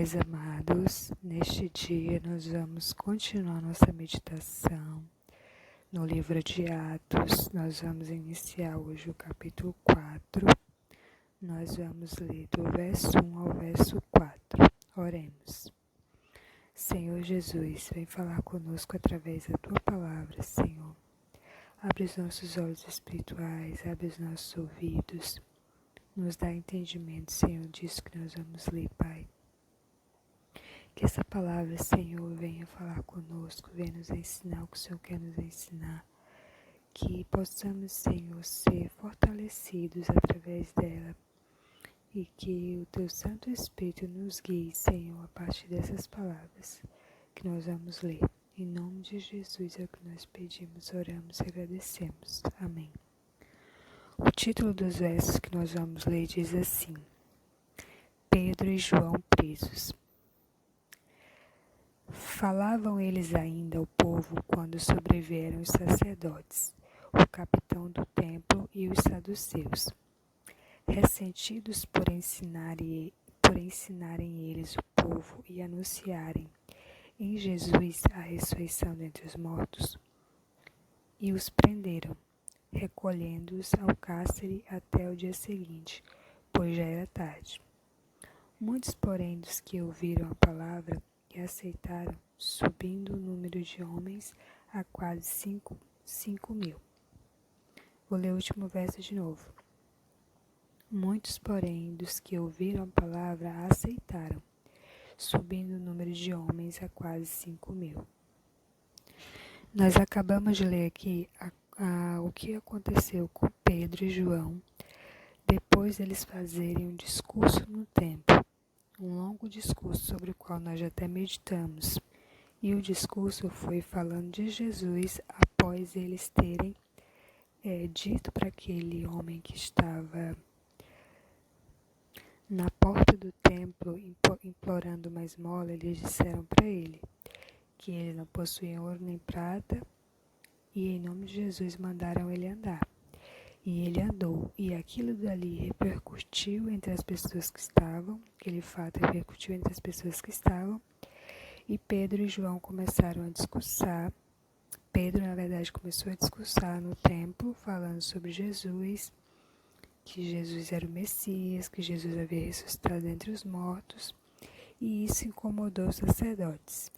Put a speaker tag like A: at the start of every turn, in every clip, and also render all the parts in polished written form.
A: pais amados, neste dia nós vamos continuar nossa meditação no livro de Atos. Nós vamos iniciar hoje o capítulo 4. Nós vamos ler do verso 1 ao verso 4. Oremos. Senhor Jesus, vem falar conosco através da Tua palavra, Senhor. Abre os nossos olhos espirituais, abre os nossos ouvidos. Nos dá entendimento, Senhor, disso que nós vamos ler, Pai. Que essa palavra, Senhor, venha falar conosco, venha nos ensinar o que o Senhor quer nos ensinar. Que possamos, Senhor, ser fortalecidos através dela. E que o Teu Santo Espírito nos guie, Senhor, a partir dessas palavras que nós vamos ler. Em nome de Jesus é o que nós pedimos, oramos e agradecemos. Amém. O título dos versos que nós vamos ler diz assim: Pedro e João presos. Falavam eles ainda ao povo quando sobrevieram os sacerdotes, o capitão do templo e os saduceus. Ressentidos por ensinarem eles o povo e anunciarem em Jesus a ressurreição dentre os mortos, e os prenderam, recolhendo-os ao cárcere até o dia seguinte, pois já era tarde. Muitos, porém, dos que ouviram a palavra e aceitaram, subindo o número de homens a quase 5.000. Vou ler o último verso de novo. Muitos, porém, dos que ouviram a palavra a aceitaram, subindo o número de homens a quase 5.000. Nós acabamos de ler aqui o que aconteceu com Pedro e João depois deles fazerem um discurso no templo, um longo discurso sobre o qual nós já até meditamos. E o discurso foi falando de Jesus após eles terem dito para aquele homem que estava na porta do templo implorando uma esmola. Eles disseram para ele que ele não possuía ouro nem prata e em nome de Jesus mandaram ele andar. E ele andou, e aquilo dali repercutiu entre as pessoas que estavam, aquele fato repercutiu entre as pessoas que estavam, e Pedro e João começaram a discursar. Pedro, na verdade, começou a discursar no templo, falando sobre Jesus, que Jesus era o Messias, que Jesus havia ressuscitado entre os mortos, e isso incomodou os sacerdotes,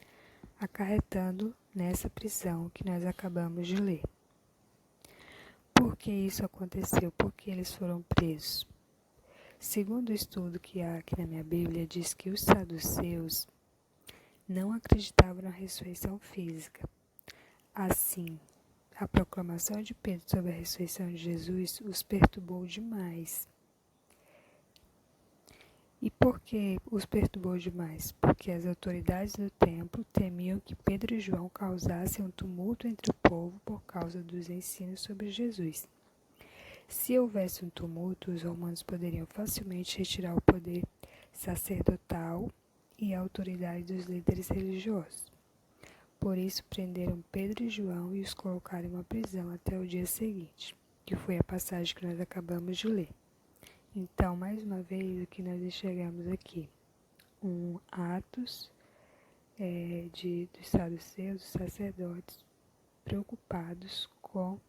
A: acarretando nessa prisão que nós acabamos de ler. Por que isso aconteceu? Por que eles foram presos? Segundo o estudo que há aqui na minha Bíblia, diz que os saduceus não acreditavam na ressurreição física. Assim, a proclamação de Pedro sobre a ressurreição de Jesus os perturbou demais. E por que os perturbou demais? Porque as autoridades do templo temiam que Pedro e João causassem um tumulto entre o povo por causa dos ensinos sobre Jesus. Se houvesse um tumulto, os romanos poderiam facilmente retirar o poder sacerdotal e a autoridade dos líderes religiosos. Por isso, prenderam Pedro e João e os colocaram em uma prisão até o dia seguinte, que foi a passagem que nós acabamos de ler. Então, mais uma vez, o que nós enxergamos aqui? Um Atos dos saduceus, dos sacerdotes, preocupados com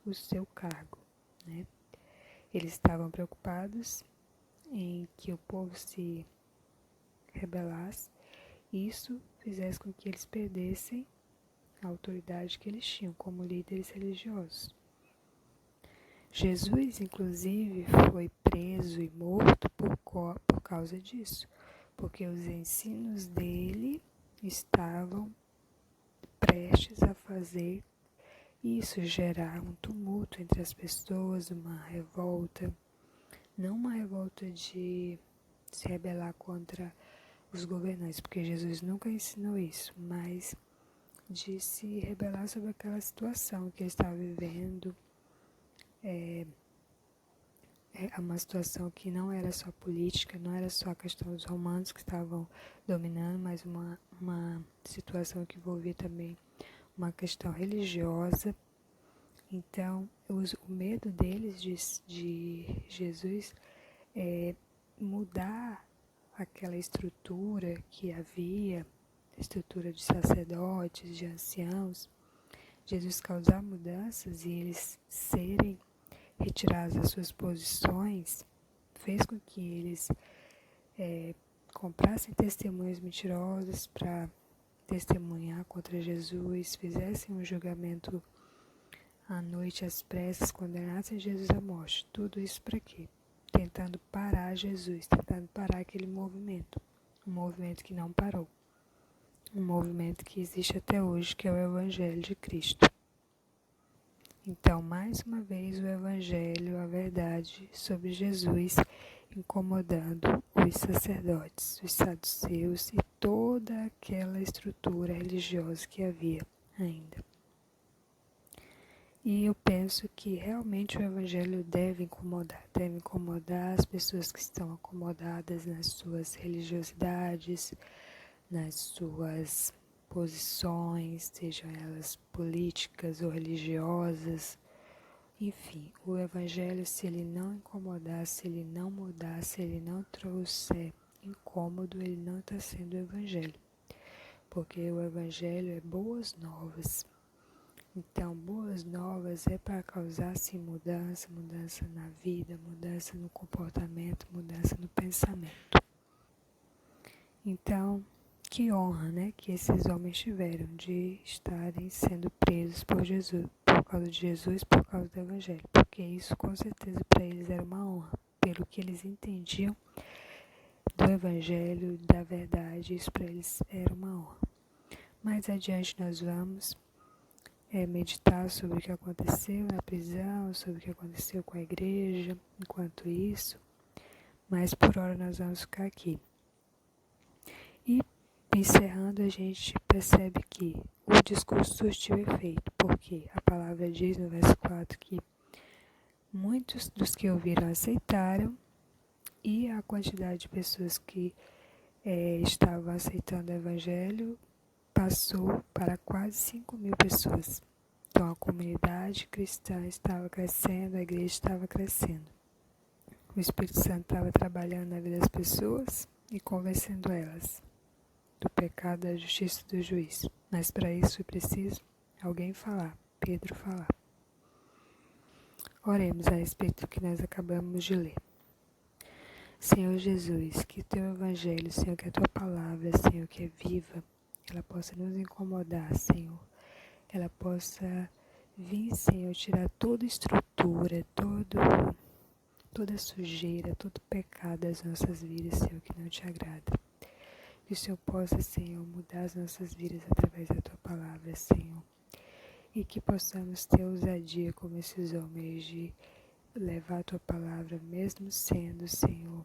A: o seu cargo, né? Eles estavam preocupados em que o povo se rebelasse e isso fizesse com que eles perdessem a autoridade que eles tinham como líderes religiosos. Jesus, inclusive, foi preso e morto por causa disso, porque os ensinos dele estavam prestes a fazer isso gerar um tumulto entre as pessoas, uma revolta, não uma revolta de se rebelar contra os governantes, porque Jesus nunca ensinou isso, mas de se rebelar sobre aquela situação que ele estava vivendo. É uma situação que não era só política, não era só a questão dos romanos que estavam dominando, mas uma situação que envolvia também uma questão religiosa. Então, o medo deles de Jesus é mudar aquela estrutura que havia, estrutura de sacerdotes, de anciãos, Jesus causar mudanças e eles serem retirados das suas posições, fez com que eles comprassem testemunhas mentirosas para testemunhar contra Jesus, fizessem um julgamento à noite às pressas, condenassem Jesus à morte. Tudo isso para quê? Tentando parar Jesus, tentando parar aquele movimento. Um movimento que não parou. Um movimento que existe até hoje, que é o Evangelho de Cristo. Então, mais uma vez, o Evangelho, a verdade sobre Jesus, incomodando os sacerdotes, os saduceus e toda aquela estrutura religiosa que havia ainda. E eu penso que realmente o Evangelho deve incomodar as pessoas que estão acomodadas nas suas religiosidades, nas suas posições, sejam elas políticas ou religiosas. Enfim, o Evangelho, se ele não incomodar, se ele não mudar, se ele não trouxer incômodo, ele não está sendo o Evangelho. Porque o Evangelho é boas novas. Então, boas novas é para causar, sim, mudança na vida, mudança no comportamento, mudança no pensamento. Então, que honra, né, que esses homens tiveram de estarem sendo presos por Jesus, por causa de Jesus, por causa do Evangelho. Porque isso, com certeza, para eles era uma honra. Pelo que eles entendiam do Evangelho, da verdade, isso para eles era uma honra. Mais adiante nós vamos meditar sobre o que aconteceu na prisão, sobre o que aconteceu com a igreja, enquanto isso, mas por hora nós vamos ficar aqui. E encerrando, a gente percebe que o discurso surtiu efeito, porque a palavra diz no verso 4 que muitos dos que ouviram aceitaram e a quantidade de pessoas que estavam aceitando o evangelho passou para quase 5.000 pessoas. Então a comunidade cristã estava crescendo, a igreja estava crescendo. O Espírito Santo estava trabalhando na vida das pessoas e convencendo elas do pecado, da justiça e do juízo. Mas para isso foi preciso alguém falar, Pedro falar. Oremos a respeito do que nós acabamos de ler. Senhor Jesus, que teu evangelho, Senhor, que a tua palavra, Senhor, que é viva, ela possa nos incomodar, Senhor. Ela possa vir, Senhor, tirar toda estrutura, toda sujeira, todo pecado das nossas vidas, Senhor, que não te agrada. Que o Senhor possa, Senhor, mudar as nossas vidas através da tua palavra, Senhor. E que possamos ter ousadia como esses homens de levar a tua palavra, mesmo sendo, Senhor,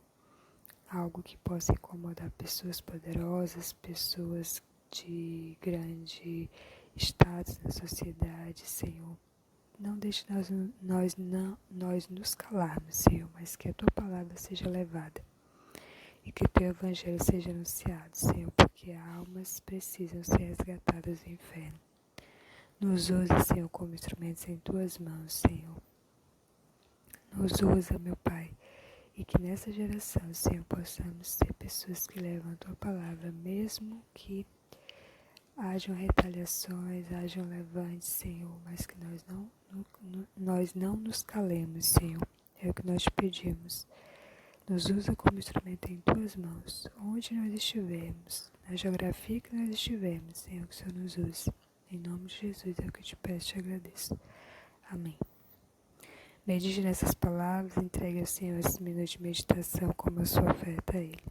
A: algo que possa incomodar pessoas poderosas, pessoas de grande status na sociedade, Senhor. Não deixe nós nos calarmos, Senhor, mas que a tua palavra seja levada. E que o teu evangelho seja anunciado, Senhor, porque almas precisam ser resgatadas do inferno. Nos usa, Senhor, como instrumentos em tuas mãos, Senhor. Nos usa, meu Pai, e que nessa geração, Senhor, possamos ser pessoas que levam a tua palavra, mesmo que hajam retaliações, hajam levantes, Senhor, mas que nós não nos calemos, Senhor. É o que nós te pedimos. Nos usa como instrumento em tuas mãos, onde nós estivermos, na geografia que nós estivermos, Senhor, que o Senhor nos use. Em nome de Jesus é o que eu te peço e te agradeço. Amém. Medite nessas palavras, entregue ao Senhor esse minuto de meditação como a sua oferta a Ele.